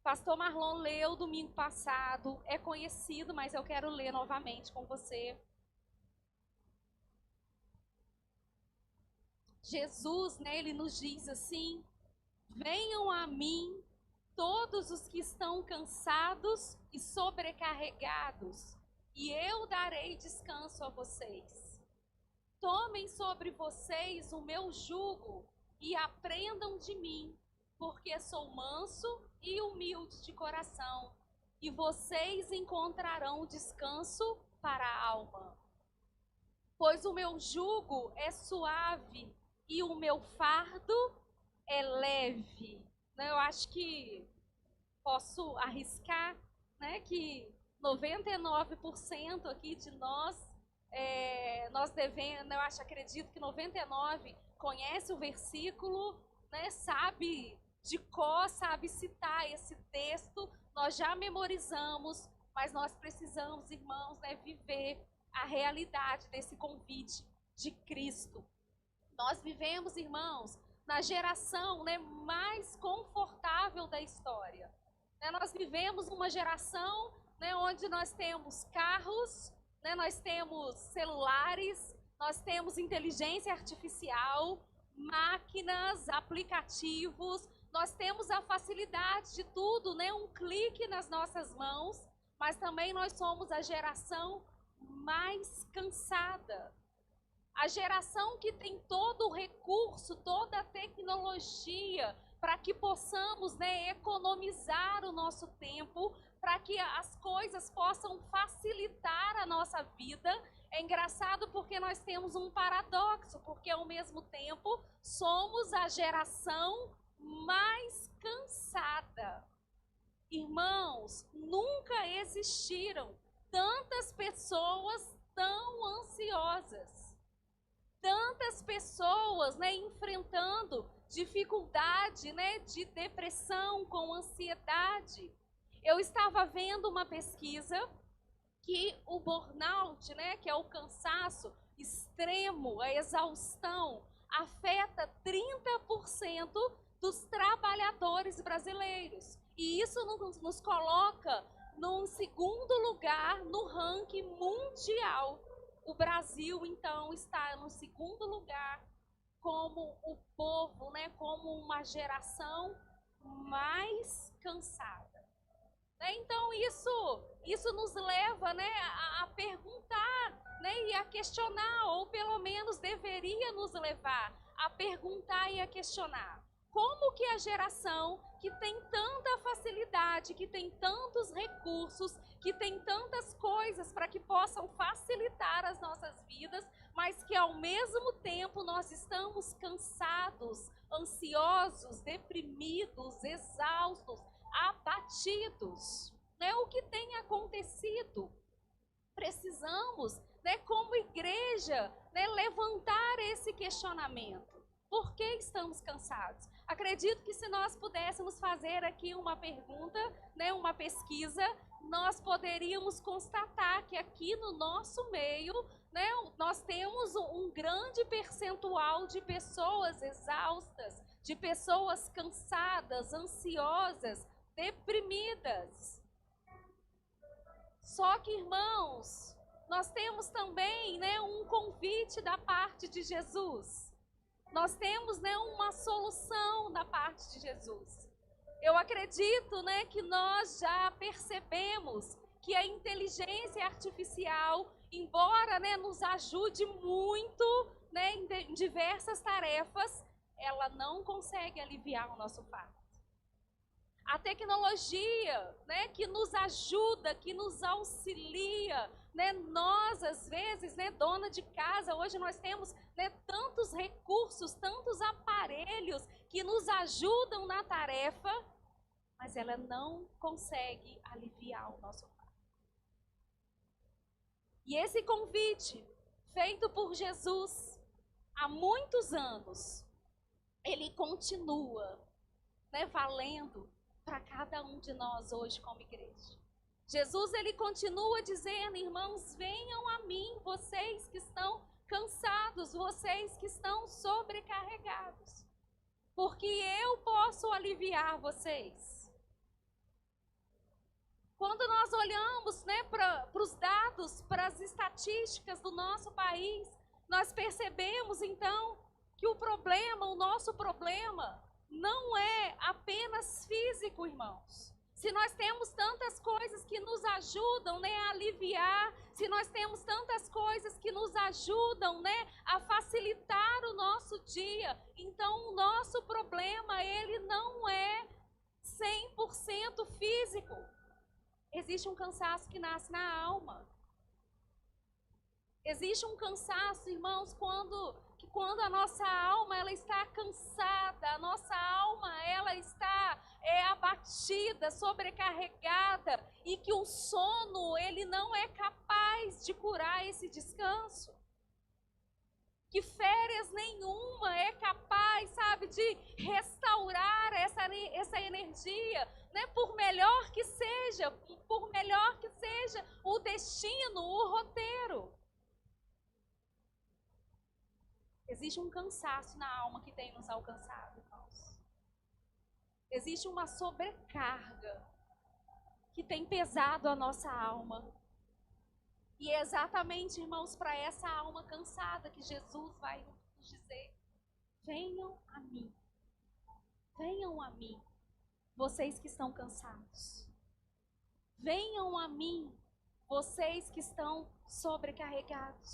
Pastor Marlon leu domingo passado, é conhecido, mas eu quero ler novamente com você. Jesus, né, ele nos diz assim: venham a mim todos os que estão cansados e sobrecarregados, e eu darei descanso a vocês. Tomem sobre vocês o meu jugo e aprendam de mim, porque sou manso e humilde de coração, e vocês encontrarão descanso para a alma. Pois o meu jugo é suave e o meu fardo é leve. Eu acho que posso arriscar, né, que 99% aqui de nós, nós devemos, acredito que 99% conhece o versículo, né, sabe de cor, sabe citar esse texto, nós já memorizamos, mas nós precisamos, irmãos, né, viver a realidade desse convite de Cristo. Nós vivemos, irmãos, na geração, né, mais confortável da história. Nós vivemos uma geração, né, onde nós temos carros, né, nós temos celulares, nós temos inteligência artificial, máquinas, aplicativos, nós temos a facilidade de tudo, né, um clique nas nossas mãos, mas também nós somos a geração mais cansada. A geração que tem todo o recurso, toda a tecnologia para que possamos, né, economizar o nosso tempo, para que as coisas possam facilitar a nossa vida. É engraçado porque nós temos um paradoxo, porque ao mesmo tempo somos a geração mais cansada. Irmãos, nunca existiram tantas pessoas tão ansiosas. Tantas pessoas, né, enfrentando dificuldade, né, de depressão com ansiedade. Eu estava vendo uma pesquisa que o burnout, né, que é o cansaço extremo, a exaustão, afeta 30% dos trabalhadores brasileiros. E isso nos coloca num segundo lugar no ranking mundial. O Brasil, então, está no segundo lugar como o povo, né, como uma geração mais cansada. Então, isso nos leva, né, a perguntar, né, e a questionar, ou pelo menos deveria nos levar a perguntar e a questionar. Como que a geração que tem tanta facilidade, que tem tantos recursos, que tem tantas coisas para que possam facilitar as nossas vidas, mas que ao mesmo tempo nós estamos cansados, ansiosos, deprimidos, exaustos, abatidos, né? O que tem acontecido? Precisamos, né, como igreja, né, levantar esse questionamento. Por que estamos cansados? Acredito que se nós pudéssemos fazer aqui uma pergunta, né, uma pesquisa, nós poderíamos constatar que aqui no nosso meio, né, nós temos um grande percentual de pessoas exaustas, de pessoas cansadas, ansiosas, deprimidas. Só que, irmãos, nós temos também, né, um convite da parte de Jesus. Nós temos, né, uma solução da parte de Jesus. Eu acredito, né, que nós já percebemos que a inteligência artificial, embora, né, nos ajude muito, né, em diversas tarefas, ela não consegue aliviar o nosso fardo. A tecnologia, né, que nos ajuda, que nos auxilia, né, nós às vezes, né, dona de casa, hoje nós temos, né, tantos recursos, tantos aparelhos que nos ajudam na tarefa, mas ela não consegue aliviar o nosso fardo. E esse convite, feito por Jesus há muitos anos, ele continua, né, valendo para cada um de nós hoje como igreja. Jesus, ele continua dizendo, irmãos, venham a mim, vocês que estão cansados, vocês que estão sobrecarregados, porque eu posso aliviar vocês. Quando nós olhamos, né, para os dados, para as estatísticas do nosso país, nós percebemos então que o nosso problema, não é apenas físico, irmãos. Se nós temos tantas coisas que nos ajudam, né, a aliviar, se nós temos tantas coisas que nos ajudam, né, a facilitar o nosso dia, então o nosso problema, ele não é 100% físico. Existe um cansaço que nasce na alma. Existe um cansaço, irmãos, quando a nossa alma ela está cansada, a nossa alma ela está abatida, sobrecarregada, e que o sono ele não é capaz de curar esse descanso. Que férias nenhuma é capaz, sabe, de restaurar essa energia, né? Por melhor que seja o destino, o roteiro. Existe um cansaço na alma que tem nos alcançado, irmãos. Existe uma sobrecarga que tem pesado a nossa alma. E é exatamente, irmãos, para essa alma cansada que Jesus vai nos dizer: venham a mim, vocês que estão cansados. Venham a mim, vocês que estão sobrecarregados.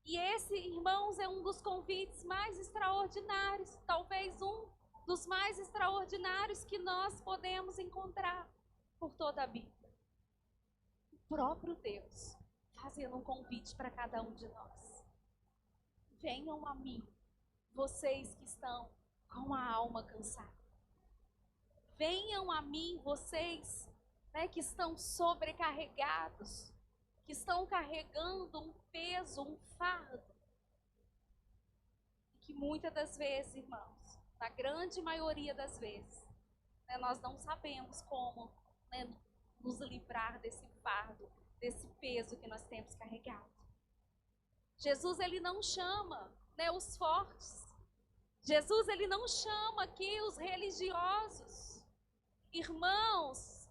E esse, irmãos, é um dos convites mais extraordinários, talvez um dos mais extraordinários que nós podemos encontrar por toda a Bíblia. O próprio Deus fazendo um convite para cada um de nós. Venham a mim, vocês que estão com a alma cansada. Venham a mim, vocês, né, que estão sobrecarregados, que estão carregando um peso, um fardo. E que muitas das vezes, irmãos, na grande maioria das vezes, né, nós não sabemos como, né, nos livrar desse fardo, desse peso que nós temos carregado. Jesus, ele não chama, né, os fortes. Jesus, ele não chama aqui os religiosos. Irmãos,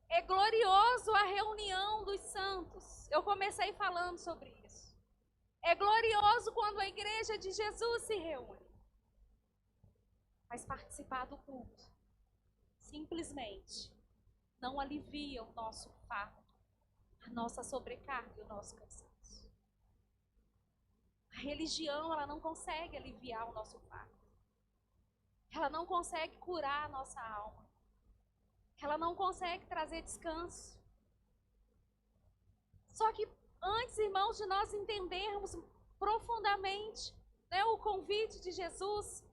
é glorioso a reunião dos santos. Eu comecei falando sobre isso. É glorioso quando a igreja de Jesus se reúne. Mas participar do culto simplesmente não alivia o nosso fardo, a nossa sobrecarga e o nosso cansaço. A religião, ela não consegue aliviar o nosso fardo. Ela não consegue curar a nossa alma. Ela não consegue trazer descanso. Só que antes, irmãos, de nós entendermos profundamente, né, o convite de Jesus,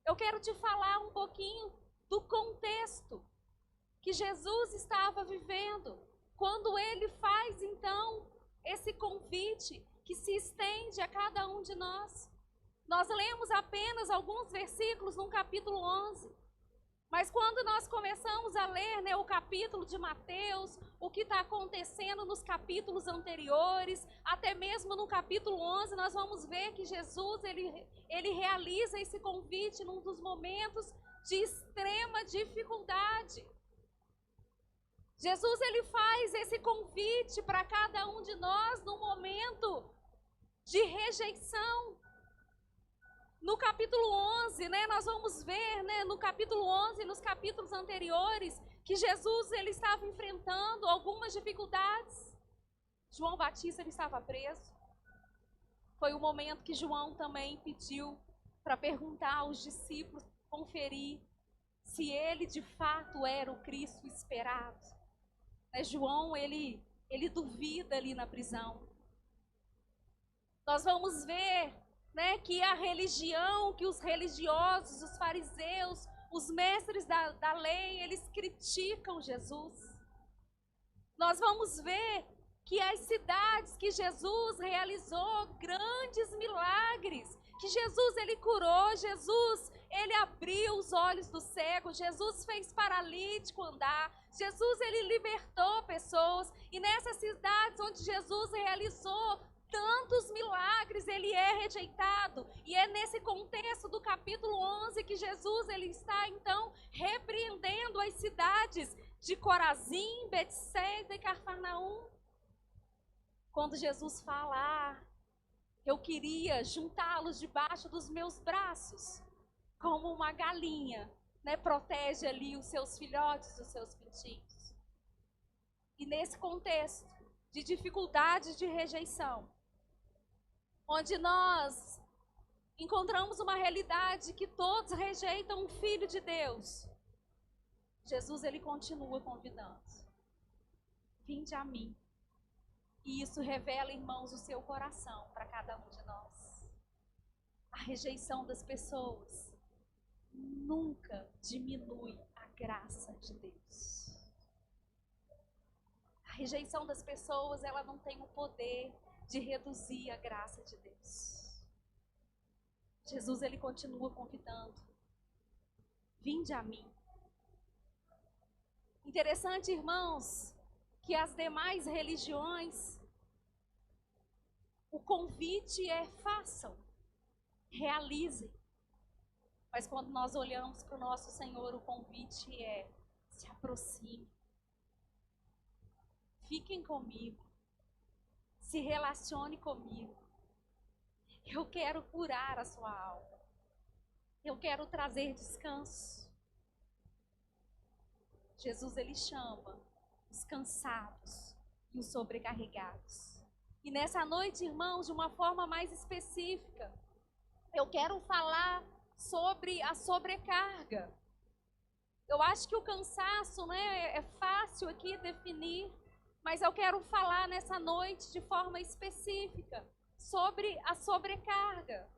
eu quero te falar um pouquinho do contexto que Jesus estava vivendo quando ele faz, então, esse convite que se estende a cada um de nós. Nós lemos apenas alguns versículos no capítulo 11. Mas quando nós começamos a ler, né, o capítulo de Mateus, o que está acontecendo nos capítulos anteriores, até mesmo no capítulo 11, nós vamos ver que Jesus, ele realiza esse convite num dos momentos de extrema dificuldade. Jesus, ele faz esse convite para cada um de nós num momento de rejeição. No capítulo 11, né, nós vamos ver, né, no capítulo 11 e nos capítulos anteriores, que Jesus ele estava enfrentando algumas dificuldades. João Batista ele estava preso. Foi o momento que João também pediu para perguntar aos discípulos, conferir se ele de fato era o Cristo esperado. João, ele duvida ali na prisão. Nós vamos ver, né, que a religião, que os religiosos, os fariseus, os mestres da lei, eles criticam Jesus. Nós vamos ver que as cidades que Jesus realizou grandes milagres, que Jesus ele curou, Jesus ele abriu os olhos do cego, Jesus fez paralítico andar, Jesus ele libertou pessoas, e nessas cidades onde Jesus realizou tantos milagres, ele é rejeitado. E é nesse contexto do capítulo 11 que Jesus ele está então repreendendo as cidades de Corazim, Betsaida e Cafarnaum. Quando Jesus fala, eu queria juntá-los debaixo dos meus braços, como uma galinha, né, protege ali os seus filhotes, os seus pintinhos. E nesse contexto de dificuldades de rejeição, onde nós encontramos uma realidade que todos rejeitam o Filho de Deus, Jesus, ele continua convidando. Vinde a mim. E isso revela, irmãos, o seu coração para cada um de nós. A rejeição das pessoas nunca diminui a graça de Deus. A rejeição das pessoas, ela não tem o poder de reduzir a graça de Deus. Jesus, ele continua convidando. Vinde a mim. Interessante, irmãos, que as demais religiões, o convite é façam, realizem. Mas quando nós olhamos para o nosso Senhor, o convite é se aproxime. Fiquem comigo. Se relacione comigo. Eu quero curar a sua alma. Eu quero trazer descanso. Jesus, ele chama os cansados e os sobrecarregados. E nessa noite, irmãos, de uma forma mais específica, eu quero falar sobre a sobrecarga. Eu acho que o cansaço, né, é fácil aqui definir, mas eu quero falar nessa noite de forma específica sobre a sobrecarga.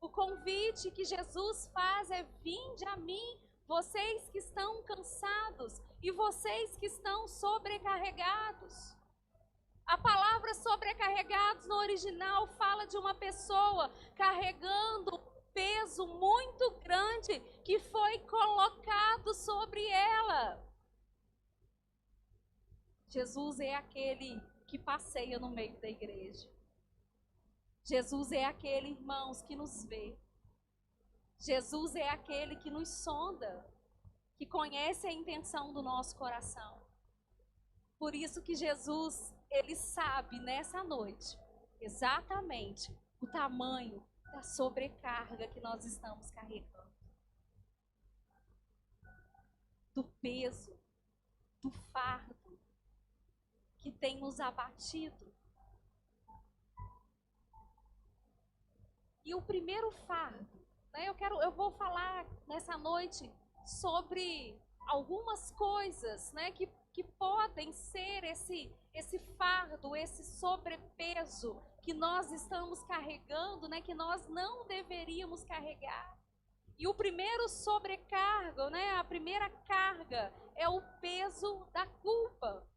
O convite que Jesus faz é: vinde a mim, vocês que estão cansados e vocês que estão sobrecarregados. A palavra sobrecarregados no original fala de uma pessoa carregando um peso muito grande que foi colocado sobre ela. Jesus é aquele que passeia no meio da igreja. Jesus é aquele, irmãos, que nos vê. Jesus é aquele que nos sonda, que conhece a intenção do nosso coração. Por isso que Jesus, ele sabe nessa noite exatamente o tamanho da sobrecarga que nós estamos carregando. Do peso, do fardo que tem nos abatido. E o primeiro fardo, né, eu vou falar nessa noite sobre algumas coisas, né, que podem ser esse fardo, esse sobrepeso que nós estamos carregando, né, que nós não deveríamos carregar. E o primeiro sobrecargo, né, a primeira carga é o peso da culpa.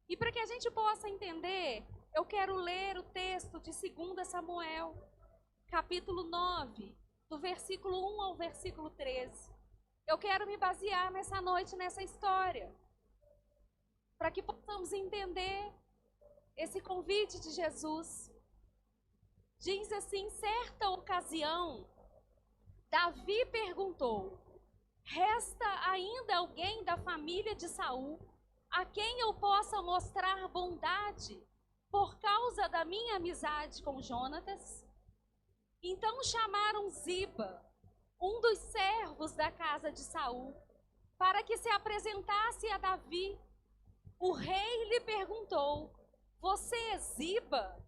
E para que a gente possa entender, eu quero ler o texto de 2 Samuel, capítulo 9, do versículo 1 ao versículo 13. Eu quero me basear nessa noite, nessa história, para que possamos entender esse convite de Jesus. Diz assim: certa ocasião, Davi perguntou: resta ainda alguém da família de Saul a quem eu possa mostrar bondade por causa da minha amizade com Jonatas? Então chamaram Ziba, um dos servos da casa de Saul, para que se apresentasse a Davi. O rei lhe perguntou: você é Ziba?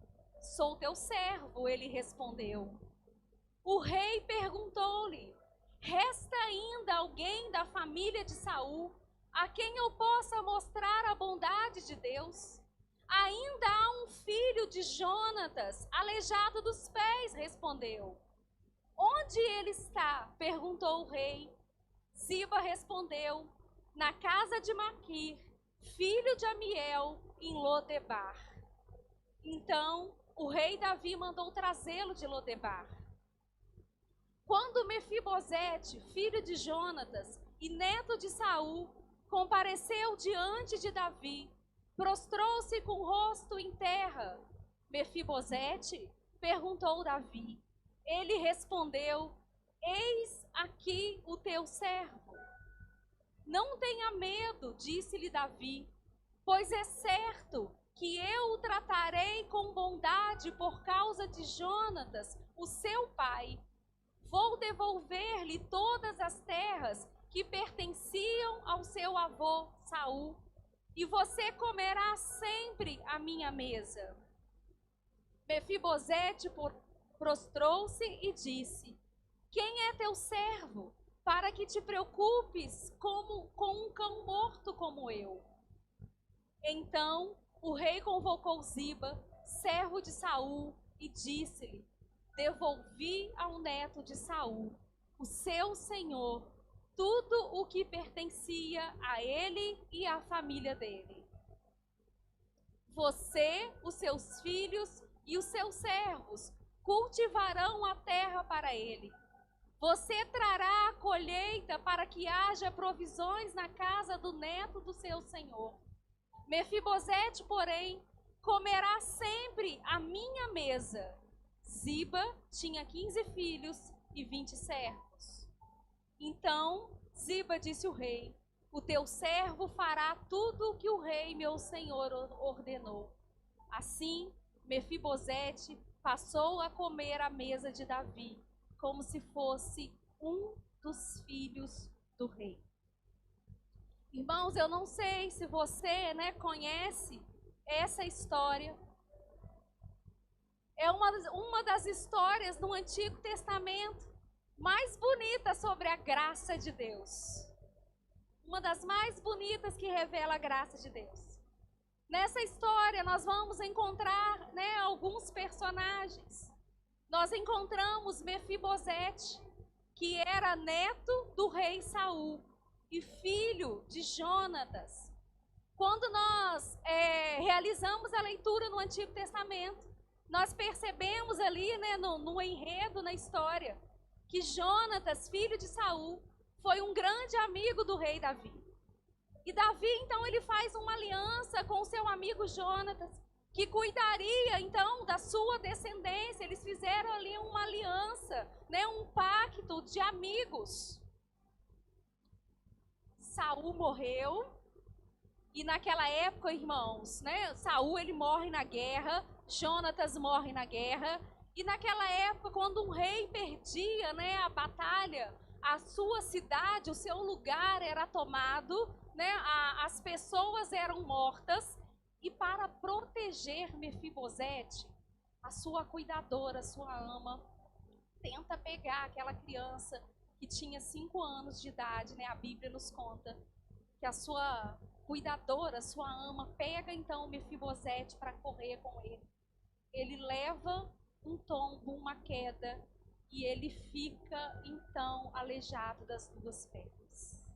Sou teu servo, ele respondeu. O rei perguntou-lhe: resta ainda alguém da família de Saul a quem eu possa mostrar a bondade de Deus? Ainda há um filho de Jonatas, aleijado dos pés, respondeu. Onde ele está? Perguntou o rei. Ziba respondeu: na casa de Maquir, filho de Amiel, em Lodebar. Então o rei Davi mandou trazê-lo de Lodebar. Quando Mefibosete, filho de Jonatas e neto de Saul, compareceu diante de Davi, prostrou-se com o rosto em terra. Mefibosete? Perguntou Davi. Ele respondeu: eis aqui o teu servo. Não tenha medo, disse-lhe Davi, pois é certo que eu o tratarei com bondade por causa de Jonatas, o seu pai. Vou devolver-lhe todas as terras que pertenciam ao seu avô Saul, e você comerá sempre à minha mesa. Mefibosete prostrou-se e disse: quem é teu servo, para que te preocupes com um cão morto como eu? Então o rei convocou Ziba, servo de Saul, e disse-lhe: devolvi ao neto de Saul, o seu senhor, tudo o que pertencia a ele e à família dele. Você, os seus filhos e os seus servos cultivarão a terra para ele. Você trará a colheita para que haja provisões na casa do neto do seu senhor. Mefibosete, porém, comerá sempre à minha mesa. Ziba tinha 15 filhos e 20 servos. Então Ziba disse ao rei: o teu servo fará tudo o que o rei meu senhor ordenou. Assim, Mefibosete passou a comer à mesa de Davi, como se fosse um dos filhos do rei. Irmãos, eu não sei se você, conhece essa história. É uma das histórias no Antigo Testamento mais bonitas sobre a graça de Deus. Uma das mais bonitas que revela a graça de Deus. Nessa história nós vamos encontrar, alguns personagens. Nós encontramos Mefibosete, que era neto do rei Saul e filho de Jonatas. Quando nós realizamos a leitura no Antigo Testamento, nós percebemos ali, no enredo, na história, que Jonatas, filho de Saul, foi um grande amigo do rei Davi. E Davi, então, ele faz uma aliança com seu amigo Jonatas, que cuidaria, então, da sua descendência. Eles fizeram ali uma aliança, um pacto de amigos. Saul morreu, e naquela época, irmãos, Saul, ele morre na guerra, Jonatas morre na guerra, e naquela época, quando um rei perdia, a batalha, a sua cidade, o seu lugar era tomado, as pessoas eram mortas, e para proteger Mefibosete, a sua cuidadora, a sua ama, tenta pegar aquela criança que tinha 5 anos de idade, a Bíblia nos conta que a sua cuidadora, a sua ama, pega então Mefibosete para correr com ele. Ele leva um tombo, uma queda, e ele fica então aleijado das 2 pernas.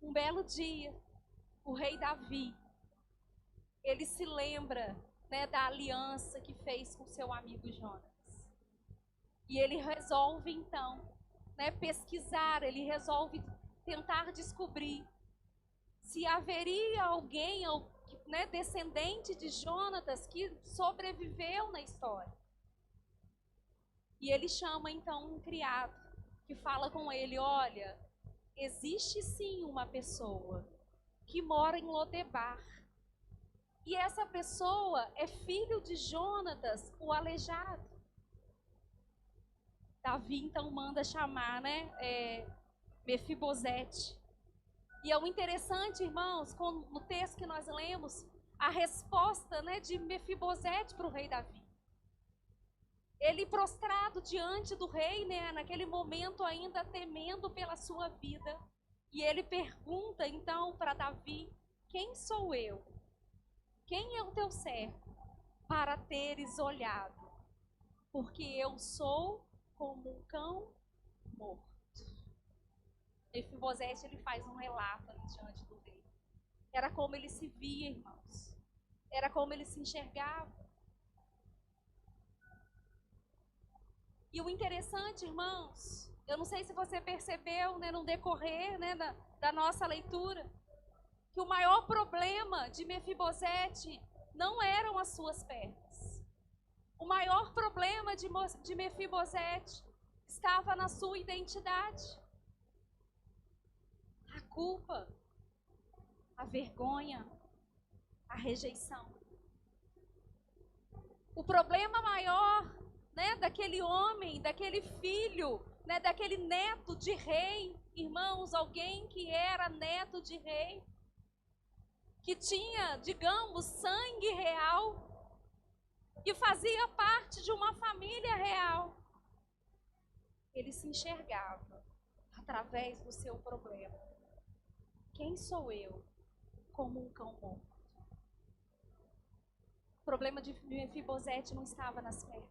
Um belo dia, o rei Davi, ele se lembra, da aliança que fez com seu amigo Jonatas. E ele resolve então, pesquisar, ele resolve tentar descobrir se haveria alguém, descendente de Jonatas, que sobreviveu na história. E ele chama então um criado, que fala com ele: olha, existe sim uma pessoa que mora em Lodebar. E essa pessoa é filho de Jonatas, o aleijado. Davi então manda chamar, Mefibosete. E é o interessante, irmãos, no texto que nós lemos, a resposta, de Mefibosete para o rei Davi. Ele prostrado diante do rei, naquele momento ainda temendo pela sua vida. E ele pergunta então para Davi: quem sou eu? Quem é o teu servo para teres olhado? Porque eu sou como um cão morto. Mefibosete, ele faz um relato ali diante do rei. Era como ele se via, irmãos. Era como ele se enxergava. E o interessante, irmãos, eu não sei se você percebeu, no decorrer, da nossa leitura, que o maior problema de Mefibosete não eram as suas pernas. O maior problema de Mefibosete estava na sua identidade. culpa, a vergonha, a rejeição. O problema maior, né, daquele homem, daquele filho, né, daquele neto de rei, irmãos, alguém que era neto de rei, que tinha, digamos, sangue real, que fazia parte de uma família real. Ele se enxergava através do seu problema. Quem sou eu como um cão morto? O problema de Mefibosete não estava nas pernas.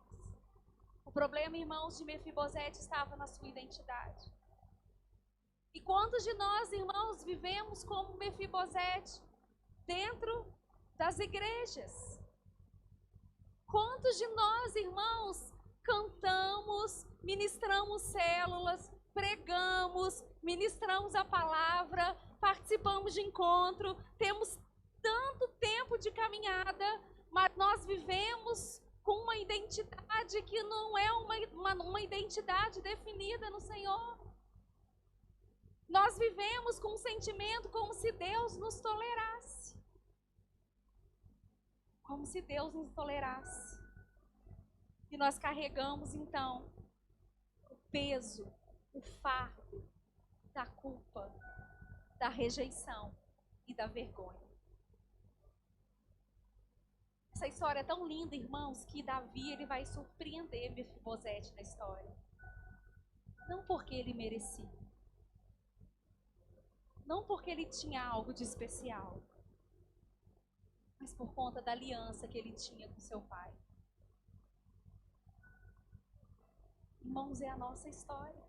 O problema, irmãos, de Mefibosete estava na sua identidade. E quantos de nós, irmãos, vivemos como Mefibosete dentro das igrejas? Quantos de nós, irmãos, cantamos, ministramos células, pregamos, ministramos a palavra, participamos de encontro, temos tanto tempo de caminhada, mas nós vivemos com uma identidade que não é uma identidade definida no Senhor. Nós vivemos com um sentimento como se Deus nos tolerasse. Como se Deus nos tolerasse. E nós carregamos, então, o peso, o fardo da culpa, da rejeição e da vergonha. Essa história é tão linda, irmãos, que Davi ele vai surpreender Mefibosete na história. Não porque ele merecia. Não porque ele tinha algo de especial. Mas por conta da aliança que ele tinha com seu pai. Irmãos, é a nossa história.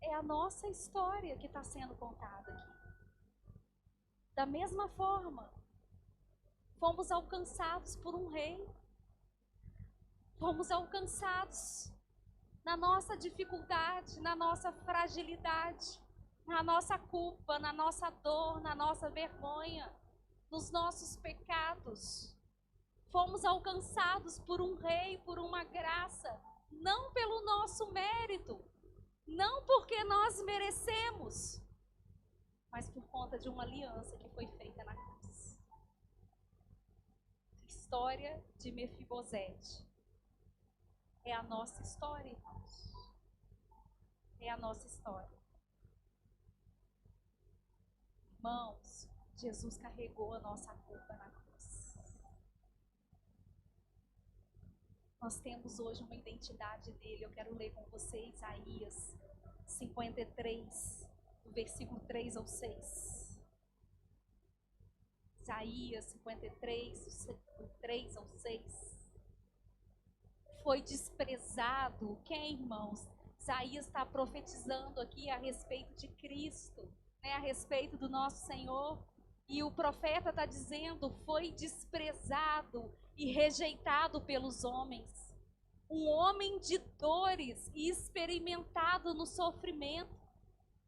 É a nossa história que está sendo contada aqui. Da mesma forma, fomos alcançados por um rei. Fomos alcançados na nossa dificuldade, na nossa fragilidade, na nossa culpa, na nossa dor, na nossa vergonha, nos nossos pecados. Fomos alcançados por um rei, por uma graça, não pelo nosso mérito, não porque nós merecemos, mas por conta de uma aliança que foi feita na cruz. A história de Mefibosete é a nossa história, irmãos. É a nossa história. Irmãos, Jesus carregou a nossa culpa na cruz. Nós temos hoje uma identidade dele. Eu quero ler com vocês Isaías 53, do versículo 3 ao 6. Isaías 53, do 3 ao 6. Foi desprezado. Quem, irmãos? Isaías está profetizando aqui a respeito de Cristo, né, a respeito do nosso Senhor. E o profeta está dizendo, foi desprezado e rejeitado pelos homens. Um homem de dores e experimentado no sofrimento,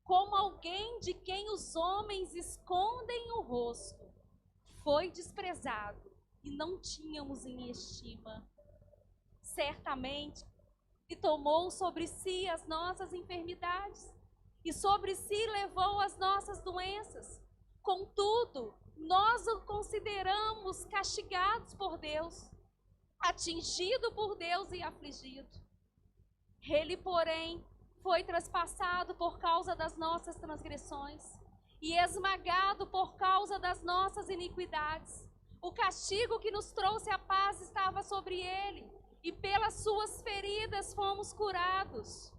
como alguém de quem os homens escondem o rosto. Foi desprezado e não tínhamos em estima. Certamente, e tomou sobre si as nossas enfermidades, e sobre si levou as nossas doenças. Contudo, nós o consideramos castigados por Deus, atingido por Deus e afligido. Ele, porém, foi traspassado por causa das nossas transgressões, e esmagado por causa das nossas iniquidades. O castigo que nos trouxe a paz estava sobre ele, e pelas suas feridas fomos curados.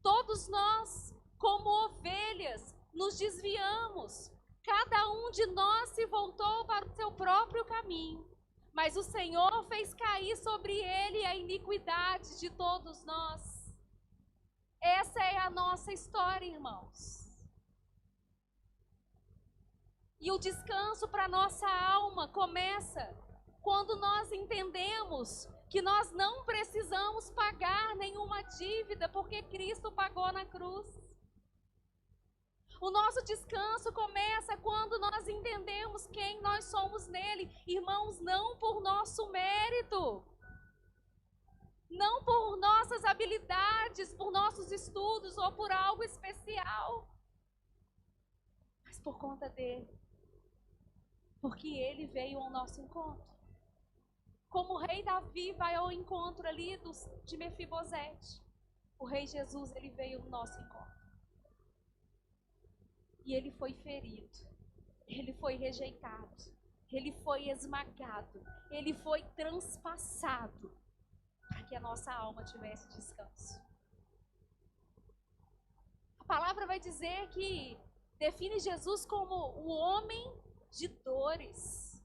Todos nós, como ovelhas, nos desviamos. Cada um de nós se voltou para o seu próprio caminho. Mas o Senhor fez cair sobre ele a iniquidade de todos nós. Essa é a nossa história, irmãos. E o descanso para nossa alma começa quando nós entendemos que nós não precisamos pagar nenhuma dívida, porque Cristo pagou na cruz. O nosso descanso começa quando nós entendemos quem nós somos nele. Irmãos, não por nosso mérito. Não por nossas habilidades, por nossos estudos ou por algo especial, mas por conta dele. Porque ele veio ao nosso encontro. Como o rei Davi vai ao encontro ali de Mefibosete, o rei Jesus, ele veio ao nosso encontro. E ele foi ferido, ele foi rejeitado, ele foi esmagado, ele foi transpassado, para que a nossa alma tivesse descanso. A palavra vai dizer que define Jesus como o homem de dores.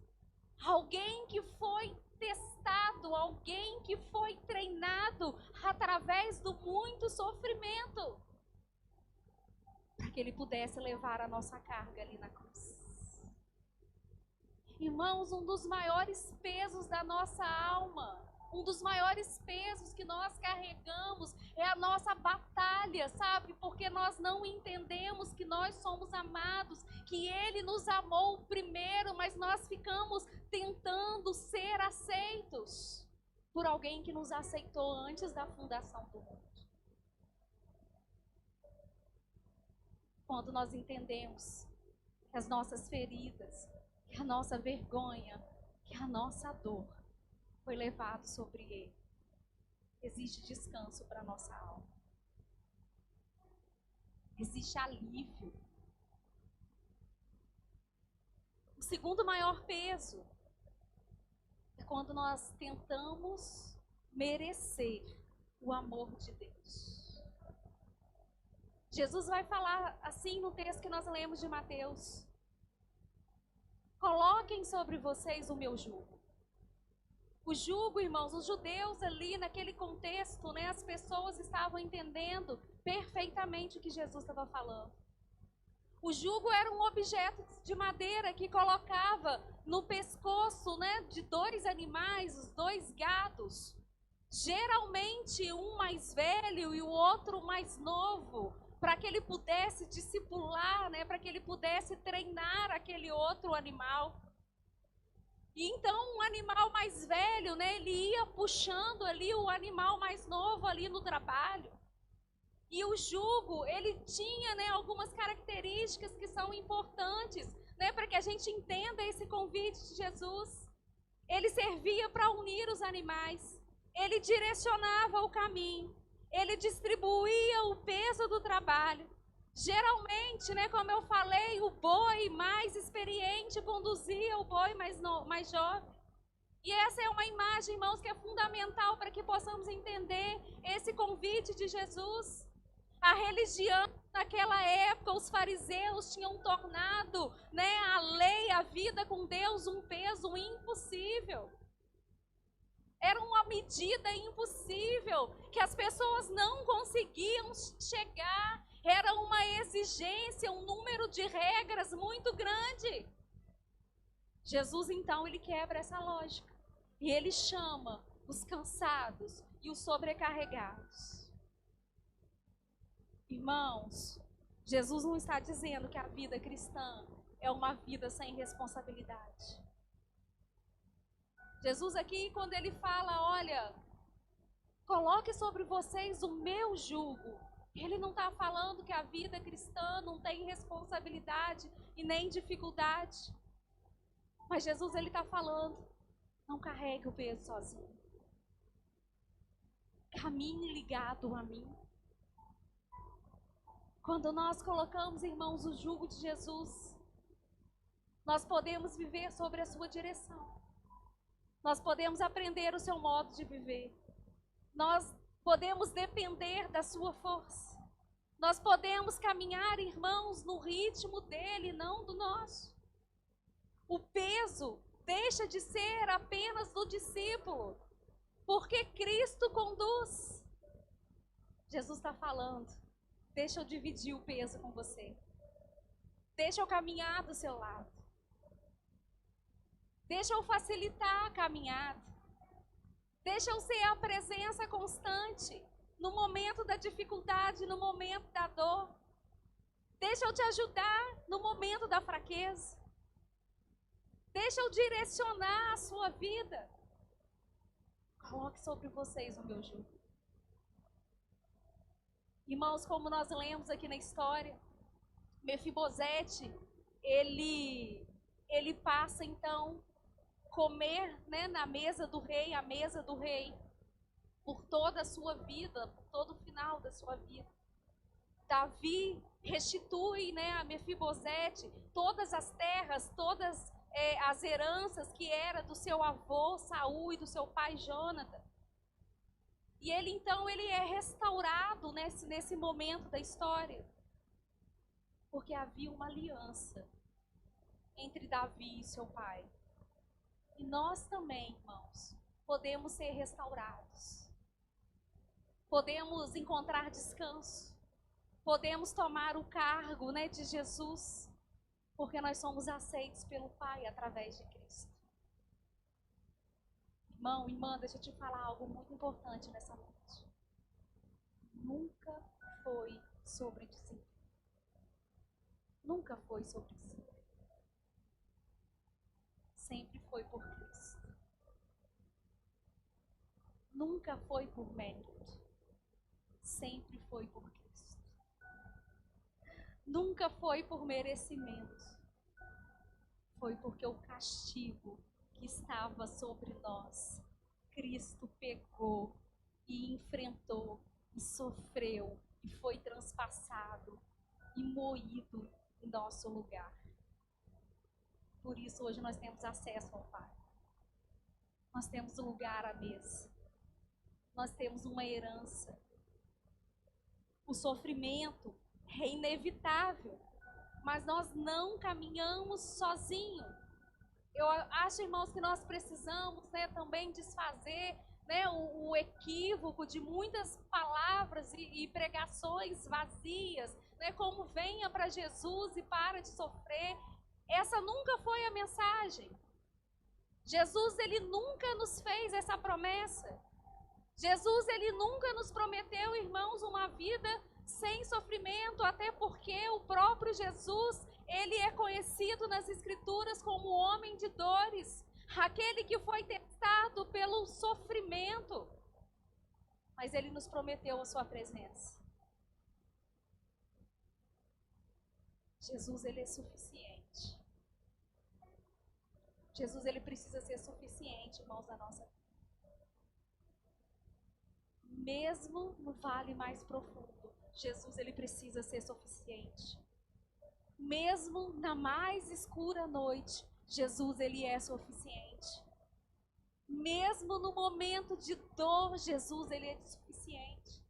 Alguém que foi testado, alguém que foi treinado através do muito sofrimento, para que ele pudesse levar a nossa carga ali na cruz. Irmãos, um dos maiores pesos da nossa alma, um dos maiores pesos que nós carregamos é a nossa batalha, sabe? Porque nós não entendemos que nós somos amados, que Ele nos amou primeiro, mas nós ficamos tentando ser aceitos por alguém que nos aceitou antes da fundação do mundo. Quando nós entendemos que as nossas feridas, que a nossa vergonha, que a nossa dor foi levado sobre ele, existe descanso para a nossa alma. Existe alívio. O segundo maior peso é quando nós tentamos merecer o amor de Deus. Jesus vai falar assim no texto que nós lemos de Mateus: coloquem sobre vocês o meu jugo. O jugo, irmãos, os judeus ali naquele contexto, né, as pessoas estavam entendendo perfeitamente o que Jesus estava falando. O jugo era um objeto de madeira que colocava no pescoço, né, de dois animais, os dois gados. Geralmente um mais velho e o outro mais novo, para que ele pudesse discipular, né, para que ele pudesse treinar aquele outro animal. E então um animal mais velho, né, ele ia puxando ali o animal mais novo ali no trabalho. E o jugo, ele tinha, né, algumas características que são importantes, né, para que a gente entenda esse convite de Jesus. Ele servia para unir os animais, ele direcionava o caminho, ele distribuía o peso do trabalho. Geralmente, né, como eu falei, o boi mais experiente conduzia o boi mais jovem. E essa é uma imagem, irmãos, que é fundamental para que possamos entender esse convite de Jesus. A religião naquela época, os fariseus tinham tornado, né, a lei, a vida com Deus, um peso impossível. Era uma medida impossível que as pessoas não conseguiam chegar. Era uma exigência, um número de regras muito grande. Jesus, então, ele quebra essa lógica. E ele chama os cansados e os sobrecarregados. Irmãos, Jesus não está dizendo que a vida cristã é uma vida sem responsabilidade. Jesus aqui, quando ele fala, olha, coloque sobre vocês o meu jugo, ele não está falando que a vida cristã não tem responsabilidade e nem dificuldade. Mas Jesus, ele está falando, não carregue o peso sozinho. Caminhe ligado a mim. Quando nós colocamos, irmãos, o jugo de Jesus, nós podemos viver sobre a sua direção. Nós podemos aprender o seu modo de viver. Nós podemos depender da sua força. Nós podemos caminhar, irmãos, no ritmo dele, não do nosso. O peso deixa de ser apenas do discípulo, porque Cristo conduz. Jesus está falando, deixa eu dividir o peso com você. Deixa eu caminhar do seu lado. Deixa eu facilitar a caminhada. Deixa eu ser a presença constante no momento da dificuldade, no momento da dor. Deixa eu te ajudar no momento da fraqueza. Deixa eu direcionar a sua vida. Coloque sobre vocês o meu jugo. Irmãos, como nós lemos aqui na história, Mefibosete, ele passa então comer, né, na mesa do rei, a mesa do rei, por toda a sua vida, por todo o final da sua vida. Davi restitui, né, a Mefibosete todas as terras, todas as heranças que era do seu avô Saul e do seu pai Jônatan. E ele então ele é restaurado nesse momento da história, porque havia uma aliança entre Davi e seu pai. E nós também, irmãos, podemos ser restaurados. Podemos encontrar descanso. Podemos tomar o cargo, né, de Jesus, porque nós somos aceitos pelo Pai através de Cristo. Irmão, irmã, deixa eu te falar algo muito importante nessa noite. Nunca foi sobre desemprego. Nunca foi sobre desemprego. Sempre foi por Cristo. Nunca foi por mérito. Sempre foi por Cristo. Nunca foi por merecimento. Foi porque o castigo que estava sobre nós, Cristo pegou e enfrentou e sofreu e foi transpassado e moído em nosso lugar. Por isso hoje nós temos acesso ao Pai. Nós temos lugar à mesa. Nós temos uma herança. O sofrimento é inevitável, mas nós não caminhamos sozinhos. Eu acho, irmãos, que nós precisamos, né, também desfazer, né, o equívoco de muitas palavras e pregações vazias, né, como venha para Jesus e para de sofrer. Essa nunca foi a mensagem. Jesus, ele nunca nos fez essa promessa. Jesus, ele nunca nos prometeu, irmãos, uma vida sem sofrimento, até porque o próprio Jesus, ele é conhecido nas Escrituras como homem de dores, aquele que foi testado pelo sofrimento, mas ele nos prometeu a sua presença. Jesus, ele é suficiente. Jesus, ele precisa ser suficiente, irmãos, na nossa vida. Mesmo no vale mais profundo, Jesus, ele precisa ser suficiente. Mesmo na mais escura noite, Jesus, ele é suficiente. Mesmo no momento de dor, Jesus, ele é suficiente.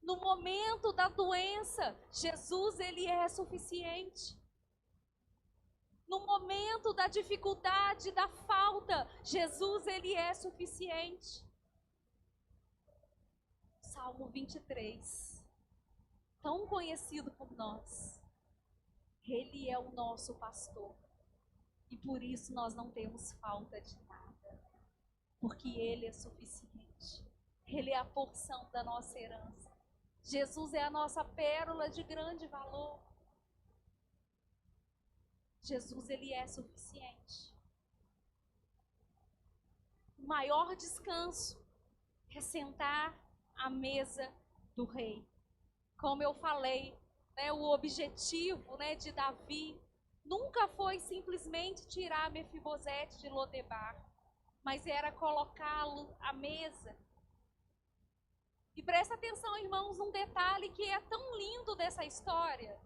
No momento da doença, Jesus, ele é suficiente. No momento da dificuldade, da falta, Jesus, ele é suficiente. Salmo 23, tão conhecido por nós. Ele é o nosso pastor. E por isso nós não temos falta de nada. Porque ele é suficiente. Ele é a porção da nossa herança. Jesus é a nossa pérola de grande valor. Jesus, ele é suficiente. O maior descanso é sentar à mesa do rei. Como eu falei, né, o objetivo, né, de Davi nunca foi simplesmente tirar Mefibosete de Lodebar, mas era colocá-lo à mesa. E presta atenção, irmãos, um detalhe que é tão lindo dessa história,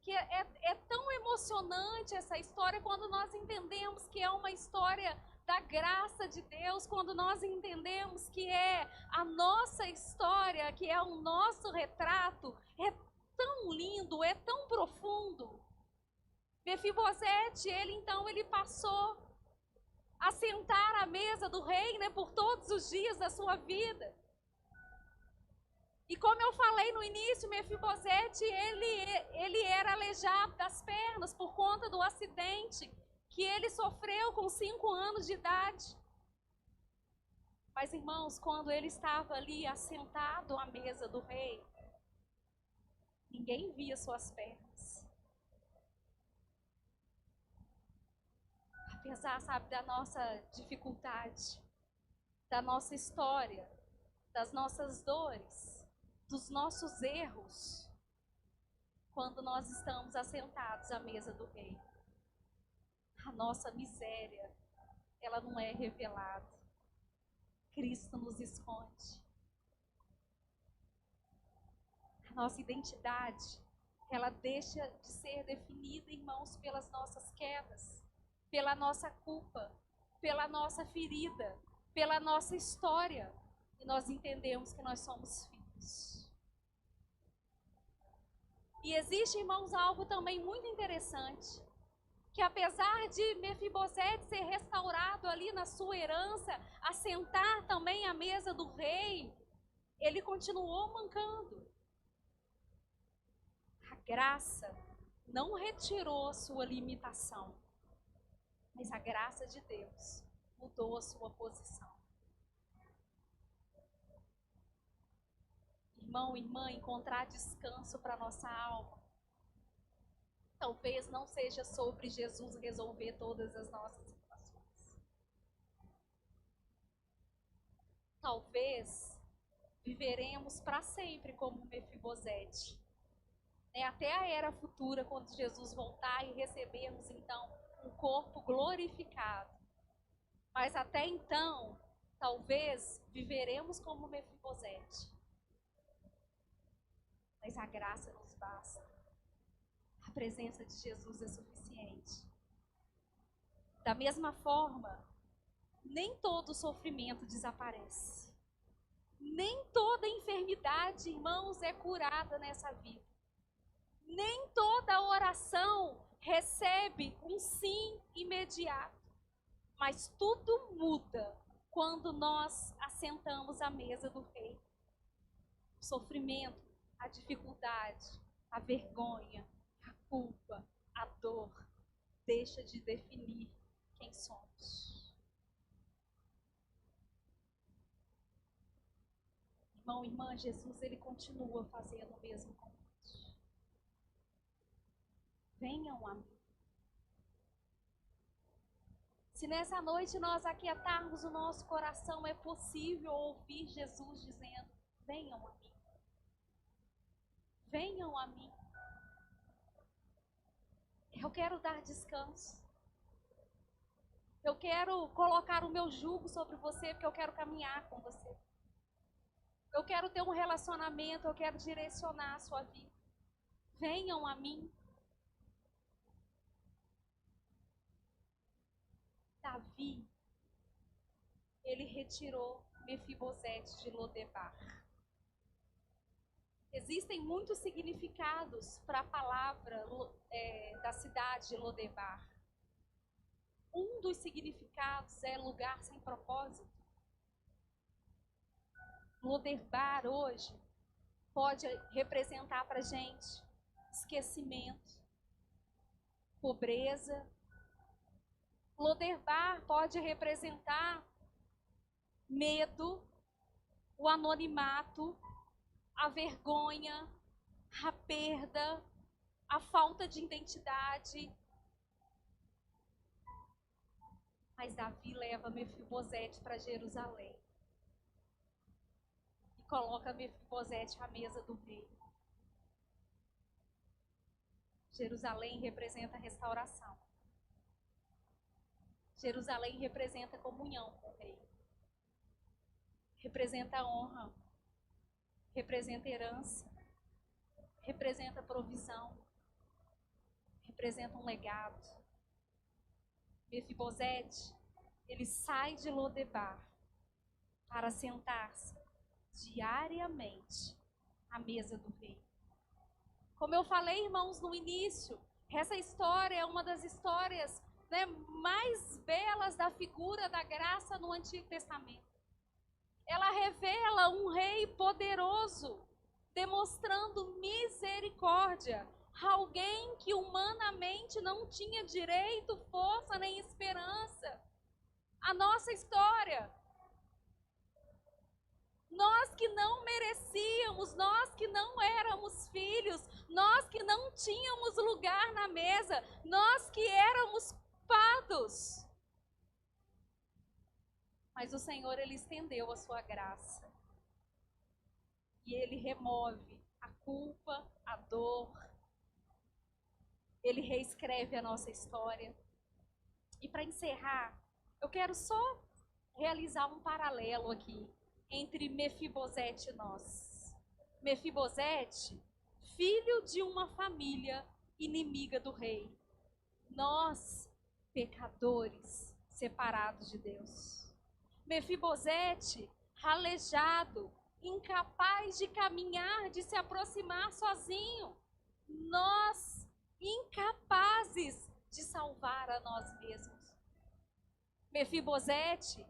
que é tão emocionante essa história quando nós entendemos que é uma história da graça de Deus, quando nós entendemos que é a nossa história, que é o nosso retrato, é tão lindo, é tão profundo. Mefibosete, ele passou a sentar à mesa do rei, né, por todos os dias da sua vida. E como eu falei no início, Mefibosete, ele era aleijado das pernas por conta do acidente que ele sofreu com 5 anos de idade. Mas, irmãos, quando ele estava ali assentado à mesa do rei, ninguém via suas pernas. Apesar, sabe, da nossa dificuldade, da nossa história, das nossas dores, dos nossos erros, quando nós estamos assentados à mesa do Rei. A nossa miséria, ela não é revelada. Cristo nos esconde. A nossa identidade, ela deixa de ser definida, irmãos, pelas nossas quedas, pela nossa culpa, pela nossa ferida, pela nossa história. E nós entendemos que nós somos filhos. E existe, irmãos, algo também muito interessante, que apesar de Mefibosete ser restaurado ali na sua herança, assentar também à mesa do rei, ele continuou mancando. A graça não retirou a sua limitação, mas a graça de Deus mudou a sua posição. Irmão, irmã, encontrar descanso para nossa alma talvez não seja sobre Jesus resolver todas as nossas situações. Talvez viveremos para sempre como Mefibosete, até a era futura, quando Jesus voltar e recebermos então um corpo glorificado. Mas até então, talvez viveremos como Mefibosete. Mas a graça nos basta. A presença de Jesus é suficiente. Da mesma forma, nem todo sofrimento desaparece. Nem toda enfermidade, irmãos, é curada nessa vida. Nem toda oração recebe um sim imediato. Mas tudo muda quando nós assentamos à mesa do Rei. O sofrimento, a dificuldade, a vergonha, a culpa, a dor, deixa de definir quem somos. Irmão, irmã, Jesus, ele continua fazendo o mesmo convite. Venham a mim. Se nessa noite nós aquietarmos o nosso coração, é possível ouvir Jesus dizendo: venham a mim. Venham a mim. Eu quero dar descanso. Eu quero colocar o meu jugo sobre você, porque eu quero caminhar com você. Eu quero ter um relacionamento, eu quero direcionar a sua vida. Venham a mim. Davi, ele retirou Mefibosete de Lodebar. Existem muitos significados para a palavra da cidade de Lodebar. Um dos significados é lugar sem propósito. Lodebar hoje pode representar para a gente esquecimento, pobreza. Lodebar pode representar medo, o anonimato, a vergonha, a perda, a falta de identidade. Mas Davi leva Mefibosete para Jerusalém e coloca Mefibosete à mesa do rei. Jerusalém representa restauração. Jerusalém representa comunhão com o rei. Representa honra. Representa herança. Representa provisão. Representa um legado. Mefibosete, ele sai de Lodebar para sentar-se diariamente à mesa do rei. Como eu falei, irmãos, no início, essa história é uma das histórias mais belas da figura da graça no Antigo Testamento. Ela revela um rei poderoso, demonstrando misericórdia, alguém que humanamente não tinha direito, força nem esperança. A nossa história, nós que não merecíamos, nós que não éramos filhos, nós que não tínhamos lugar na mesa, nós que éramos culpados. Mas o Senhor, Ele estendeu a sua graça. E Ele remove a culpa, a dor. Ele reescreve a nossa história. E para encerrar, eu quero só realizar um paralelo aqui entre Mefibosete e nós. Mefibosete, filho de uma família inimiga do rei. Nós, pecadores, separados de Deus. Mefibosete, ralejado, incapaz de caminhar, de se aproximar sozinho. Nós, incapazes de salvar a nós mesmos. Mefibosete,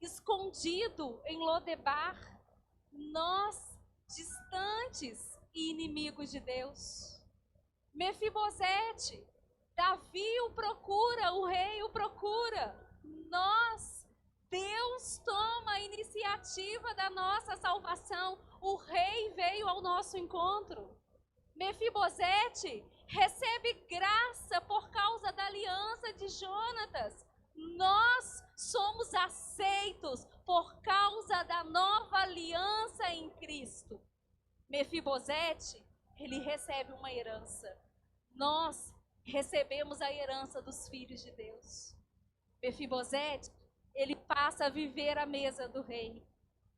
escondido em Lodebar. Nós, distantes e inimigos de Deus. Mefibosete, Davi o procura, o rei o procura. Nós, Deus toma a iniciativa da nossa salvação. O rei veio ao nosso encontro. Mefibosete recebe graça por causa da aliança de Jonatas. Nós somos aceitos por causa da nova aliança em Cristo. Mefibosete, ele recebe uma herança. Nós recebemos a herança dos filhos de Deus. Mefibosete, ele passa a viver à mesa do rei.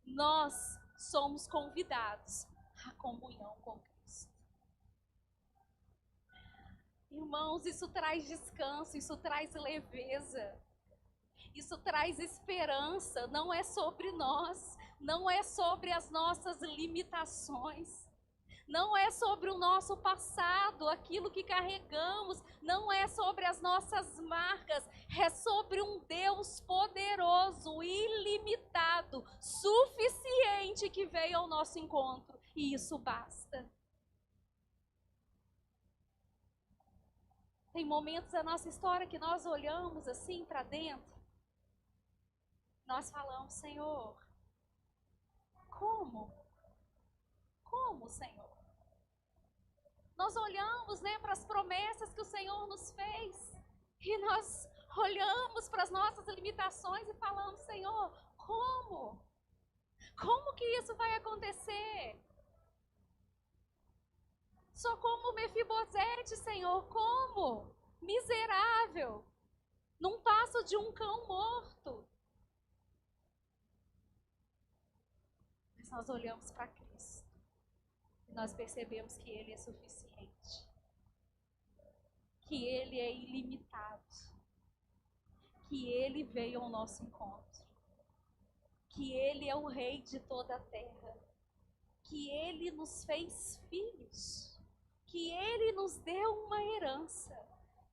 Nós somos convidados à comunhão com Cristo. Irmãos, isso traz descanso, isso traz leveza. Isso traz esperança, não é sobre nós, não é sobre as nossas limitações, não é sobre o nosso passado, aquilo que carregamos, não é sobre as nossas marcas, é sobre um Deus poderoso, ilimitado, suficiente que veio ao nosso encontro, e isso basta. Tem momentos da nossa história que nós olhamos assim para dentro, nós falamos, Senhor, como? Como, Senhor? Nós olhamos, para as promessas que o Senhor nos fez, e nós olhamos para as nossas limitações e falamos, Senhor, como? Como que isso vai acontecer? Sou como Mefibosete, Senhor, como? Miserável, num passo de um cão morto. Mas nós olhamos para Cristo e nós percebemos que Ele é suficiente, que Ele é ilimitado, que Ele veio ao nosso encontro, que Ele é o Rei de toda a terra, que Ele nos fez filhos, que Ele nos deu uma herança,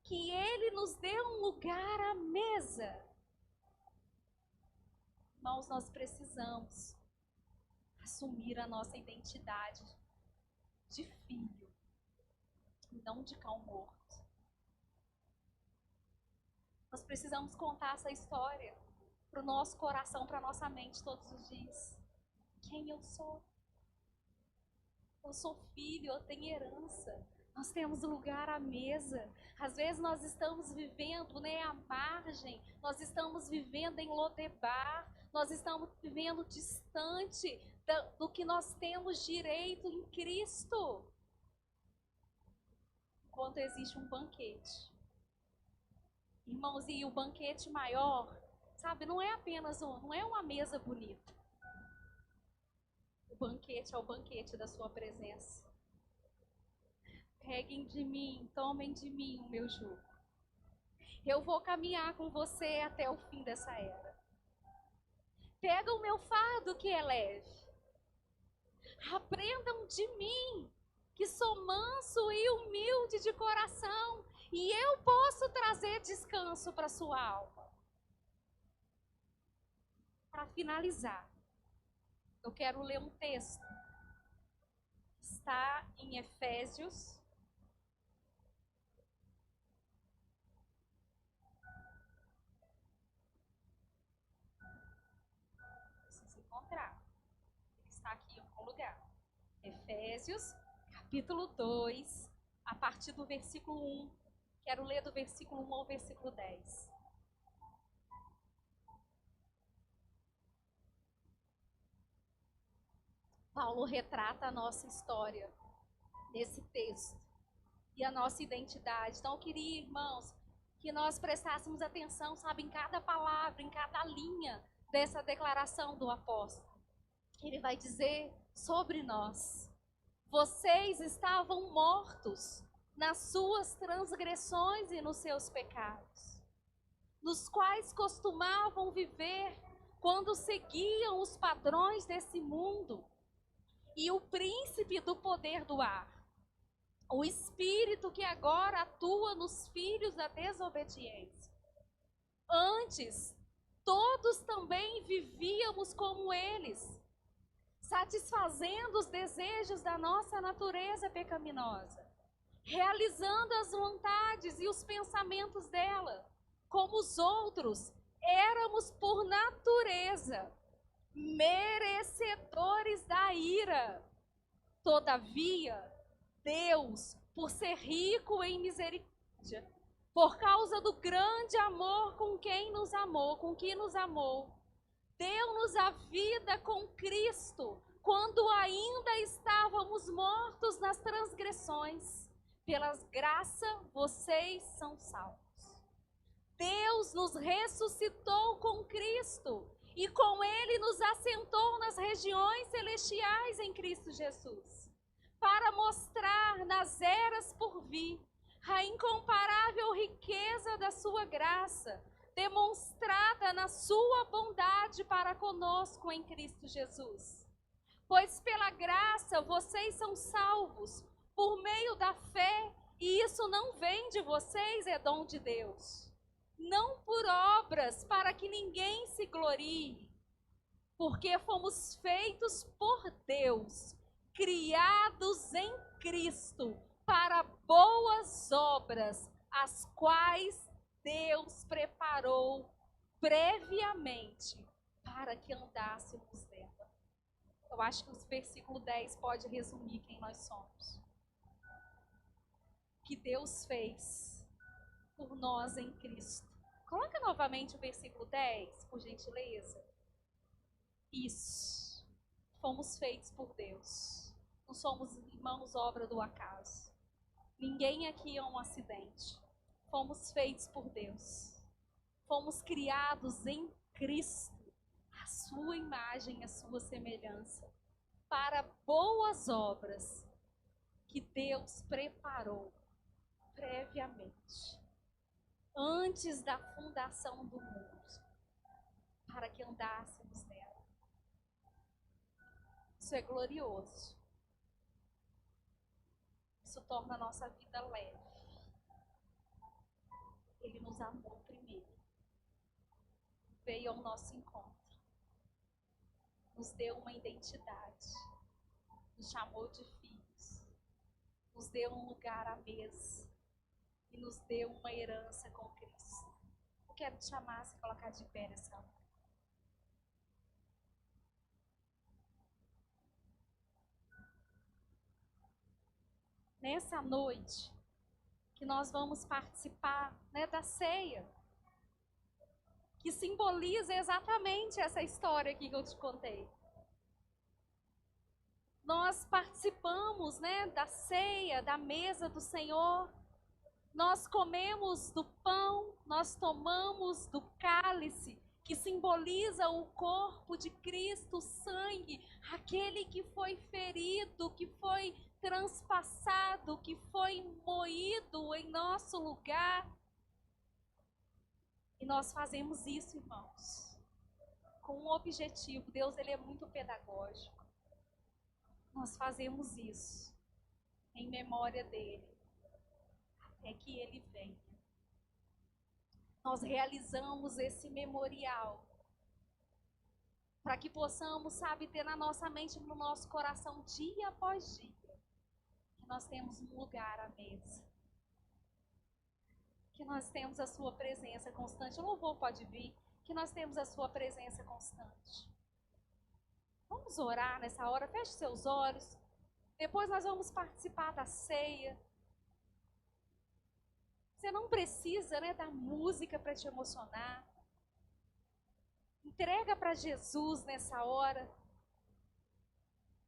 que Ele nos deu um lugar à mesa. Irmãos, nós precisamos assumir a nossa identidade de filho, não de cão morto. Nós precisamos contar essa história para o nosso coração, para a nossa mente todos os dias. Quem eu sou? Eu sou filho, eu tenho herança. Nós temos lugar à mesa. Às vezes nós estamos vivendo à margem, nós estamos vivendo em Lodebar, nós estamos vivendo distante do que nós temos direito em Cristo. Enquanto existe um banquete. Irmãos, e o banquete maior, sabe, não é apenas não é uma mesa bonita. O banquete é o banquete da sua presença. Peguem de mim, tomem de mim o meu jugo. Eu vou caminhar com você até o fim dessa era. Pega o meu fardo que é leve. Aprendam de mim, que sou manso e humilde de coração, e eu posso trazer descanso para sua alma. Para finalizar, eu quero ler um texto. Está em Efésios. Preciso encontrar. Ele está aqui em algum lugar. Efésios, capítulo 2, a partir do versículo 1. Quero ler do versículo 1 ao versículo 10. Paulo retrata a nossa história nesse texto e a nossa identidade. Então eu queria, irmãos, que nós prestássemos atenção, sabe, em cada palavra, em cada linha dessa declaração do apóstolo. Ele vai dizer sobre nós: vocês estavam mortos nas suas transgressões e nos seus pecados, nos quais costumavam viver quando seguiam os padrões desse mundo e o príncipe do poder do ar, o espírito que agora atua nos filhos da desobediência. Antes, todos também vivíamos como eles, satisfazendo os desejos da nossa natureza pecaminosa, realizando as vontades e os pensamentos dela. Como os outros, éramos por natureza merecedores da ira. Todavia, Deus, por ser rico em misericórdia, por causa do grande amor com que nos amou, deu-nos a vida com Cristo, quando ainda estávamos mortos nas transgressões. Pela graça, vocês são salvos. Deus nos ressuscitou com Cristo e com Ele nos assentou nas regiões celestiais em Cristo Jesus, para mostrar nas eras por vir a incomparável riqueza da sua graça, demonstrada na sua bondade para conosco em Cristo Jesus. Pois pela graça vocês são salvos, por meio da fé, e isso não vem de vocês, é dom de Deus. Não por obras, para que ninguém se glorie, porque fomos feitos por Deus, criados em Cristo, para boas obras, as quais Deus preparou previamente para que andássemos nela. Eu acho que o versículo 10 pode resumir quem nós somos. Que Deus fez por nós em Cristo. Coloca novamente o versículo 10, por gentileza. Isso. Fomos feitos por Deus. Não somos, irmãos, obra do acaso. Ninguém aqui é um acidente. Fomos feitos por Deus. Fomos criados em Cristo, a sua imagem, a sua semelhança, para boas obras que Deus preparou previamente, antes da fundação do mundo, para que andássemos nela. Isso é glorioso. Isso torna a nossa vida leve. Ele nos amou primeiro. Veio ao nosso encontro. Nos deu uma identidade. Nos chamou de filhos. Nos deu um lugar à mesa. E nos deu uma herança com Cristo. Eu quero te chamar a se colocar de pé nessa hora. Nessa noite, que nós vamos participar, né, da ceia, que simboliza exatamente essa história aqui que eu te contei. Nós participamos, né, da ceia, da mesa do Senhor. Nós comemos do pão, nós tomamos do cálice, que simboliza o corpo de Cristo, o sangue, aquele que foi ferido, que foi transpassado, que foi moído em nosso lugar. E nós fazemos isso, irmãos, com um objetivo. Deus, ele é muito pedagógico. Nós fazemos isso em memória dele, até que ele venha. Nós realizamos esse memorial para que possamos, sabe, ter na nossa mente, no nosso coração, dia após dia, que nós temos um lugar à mesa, que nós temos a sua presença constante. O louvor pode vir, que nós temos a sua presença constante. Vamos orar nessa hora, feche seus olhos. Depois nós vamos participar da ceia. Você não precisa, né, da música para te emocionar. Entrega para Jesus nessa hora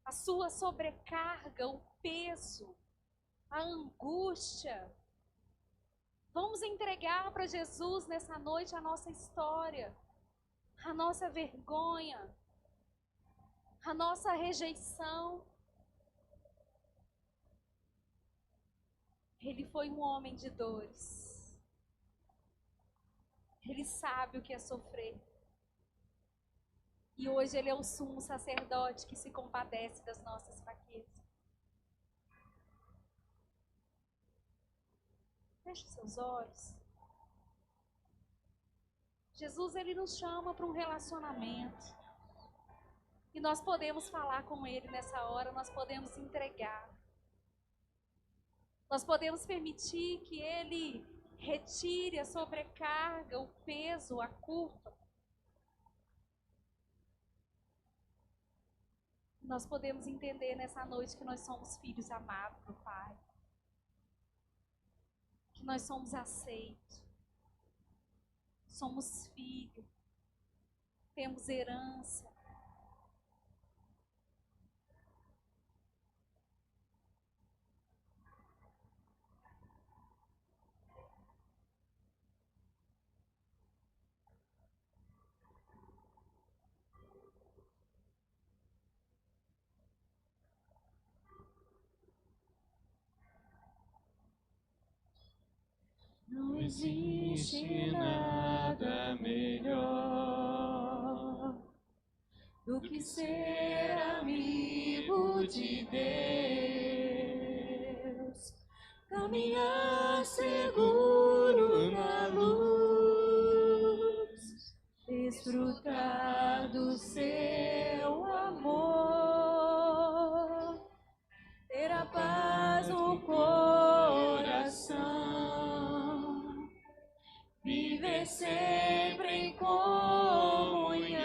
a sua sobrecarga, o peso, a angústia. Vamos entregar para Jesus nessa noite a nossa história, a nossa vergonha, a nossa rejeição. Ele foi um homem de dores. Ele sabe o que é sofrer. E hoje ele é o sumo sacerdote que se compadece das nossas fraquezas. Feche seus olhos. Jesus, ele nos chama para um relacionamento. E nós podemos falar com ele nessa hora, nós podemos entregar. Nós podemos permitir que ele retire a sobrecarga, o peso, a culpa. Nós podemos entender nessa noite que nós somos filhos amados do Pai. Que nós somos aceitos. Somos filhos. Temos herança. Não existe nada melhor do que ser amigo de Deus, caminhar seguro na luz, desfrutar do seu amor, ter a paz no coração. Viver sempre em comunhão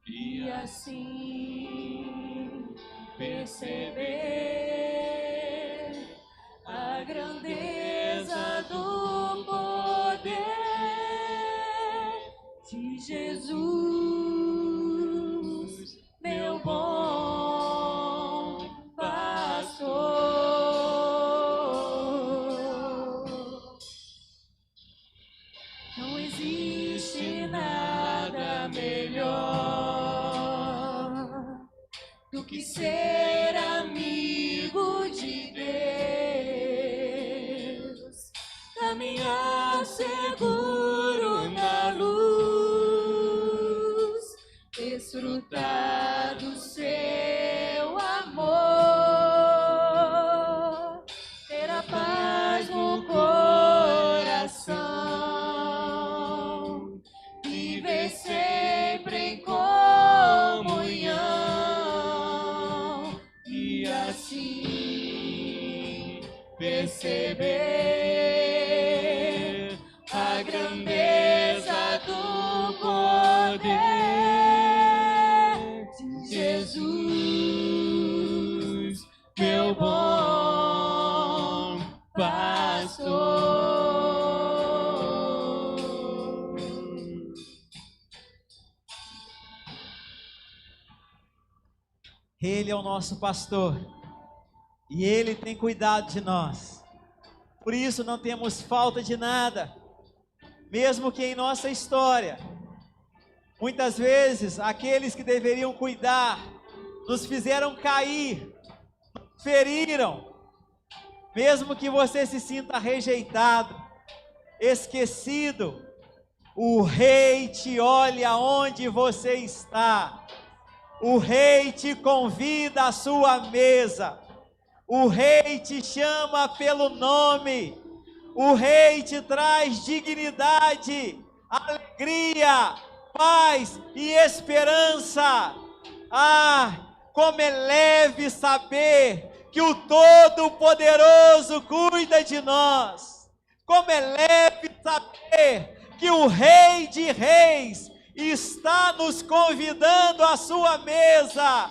e assim perceber a grandeza do poder de Jesus, meu bom pastor. Não existe nada melhor do que ser amigo de Deus, caminhar seguro na luz, desfrutar do seu amor, ter a paz no coração, viver sempre em comunhão e assim perceber a grandeza do poder de Jesus, meu bom pastor. Ele é o nosso pastor e Ele tem cuidado de nós. Por isso não temos falta de nada, mesmo que em nossa história, muitas vezes aqueles que deveriam cuidar nos fizeram cair, nos feriram. Mesmo que você se sinta rejeitado, esquecido, o Rei te olha onde você está. O Rei te convida à sua mesa. O Rei te chama pelo nome. O Rei te traz dignidade, alegria, paz e esperança. Ah, como é leve saber que o Todo-Poderoso cuida de nós. Como é leve saber que o Rei de Reis está nos convidando à sua mesa.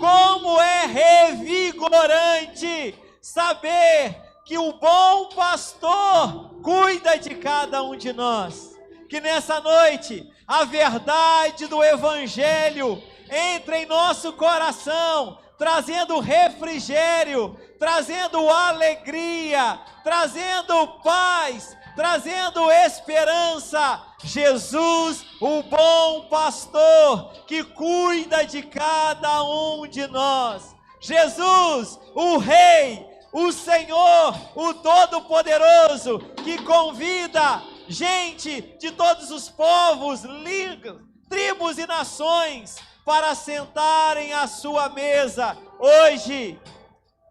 Como é revigorante saber que o bom pastor cuida de cada um de nós. Que nessa noite a verdade do Evangelho entre em nosso coração, trazendo refrigério, trazendo alegria, trazendo paz, trazendo esperança. Jesus, o bom pastor, que cuida de cada um de nós. Jesus, o Rei, o Senhor, o Todo-Poderoso, que convida gente de todos os povos, línguas, tribos e nações para sentarem à sua mesa. Hoje,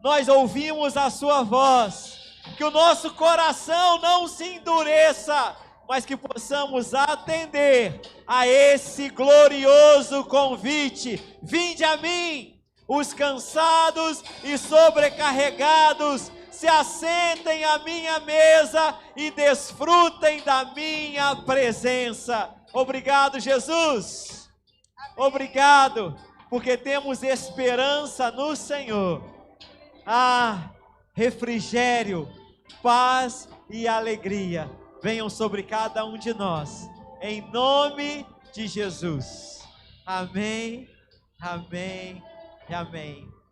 nós ouvimos a sua voz, que o nosso coração não se endureça, mas que possamos atender a esse glorioso convite. Vinde a mim, os cansados e sobrecarregados, se assentem à minha mesa e desfrutem da minha presença. Obrigado, Jesus. Obrigado, porque temos esperança no Senhor. Refrigério, paz e alegria venham sobre cada um de nós, em nome de Jesus. Amém, amém e amém.